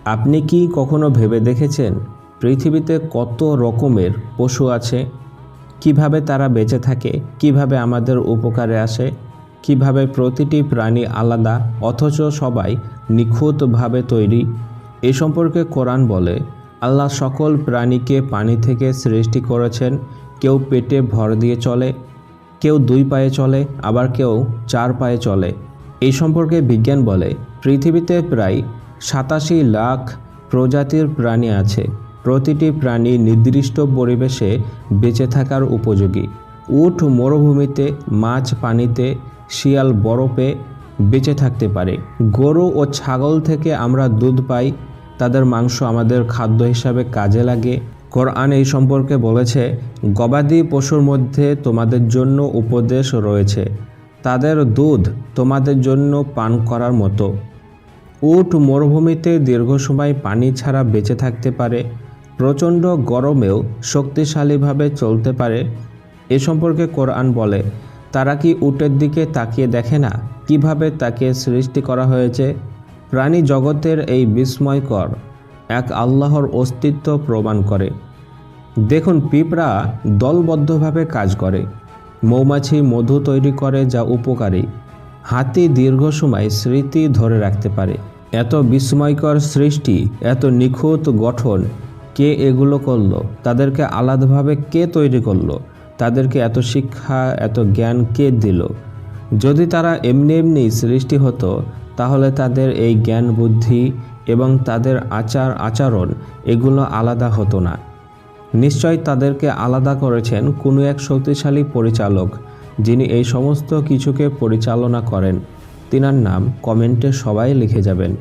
আপনি কি কখনো ভেবে দেখেছেন পৃথিবীতে কত রকমের পশু আছে, কিভাবে তারা বেঁচে থাকে, কিভাবে আমাদের উপকারে আসে, কিভাবে প্রতিটি প্রাণী আলাদা অথচ সবাই নিখুঁতভাবে তৈরি? এ সম্পর্কে কোরআন বলে, আল্লাহ সকল প্রাণীকে পানি থেকে সৃষ্টি করেছেন। কেউ পেটে ভর দিয়ে চলে, কেউ 2 পায়ে চলে, আবার কেউ 4 পায়ে চলে। এই সম্পর্কে বিজ্ঞান বলে, পৃথিবীতে প্রায় 87 লাখ প্রজাতির প্রাণী আছে। প্রতিটি প্রাণী নির্দিষ্ট পরিবেশে বেঁচে থাকার উপযোগী। উট মরুভূমিতে, মাছ পানিতে, শিয়াল বরফে বেঁচে থাকতে পারে। গরু ও ছাগল থেকে আমরা দুধ পাই, তাদের মাংস আমাদের খাদ্য হিসাবে কাজে লাগে। কোরআন এই সম্পর্কে বলেছে, গবাদি পশুর মধ্যে তোমাদের জন্য উপদেশ রয়েছে, তাদের দুধ তোমাদের জন্য পান করার মতো। উট মরুভূমিতে দীর্ঘ সময় পানি ছাড়া বেঁচে থাকতে পারে, প্রচণ্ড গরমেও শক্তিশালীভাবে চলতে পারে। এ সম্পর্কে কোরআন বলে, তারা কি উটের দিকে তাকিয়ে দেখে না, কিভাবে তাকে সৃষ্টি করা হয়েছে? প্রাণী জগতের এই বিস্ময়কর এক আল্লাহর অস্তিত্ব প্রমাণ করে। দেখুন, পিঁপড়া দলবদ্ধভাবে কাজ করে, মৌমাছি মধু তৈরি করে যা উপকারী, হাতি দীর্ঘ সময় স্মৃতি ধরে রাখতে পারে। এত বিস্ময়কর সৃষ্টি, এত নিখুঁত গঠন, কে এগুলো করলো? তাদেরকে আলাদাভাবে কে তৈরি করলো? তাদেরকে এত শিক্ষা, এত জ্ঞান কে দিল? যদি তারা এমনি এমনি সৃষ্টি হতো, তাহলে তাদের এই জ্ঞান বুদ্ধি এবং তাদের আচরণ এগুলো আলাদা হতো না। নিশ্চয় তাদেরকে আলাদা করেছেন কোনো এক শক্তিশালী পরিচালক, যিনি এই সমস্ত কিছুকে পরিচালনা করেন। তিনার নাম কমেন্টে সবাই লিখে যাবেন।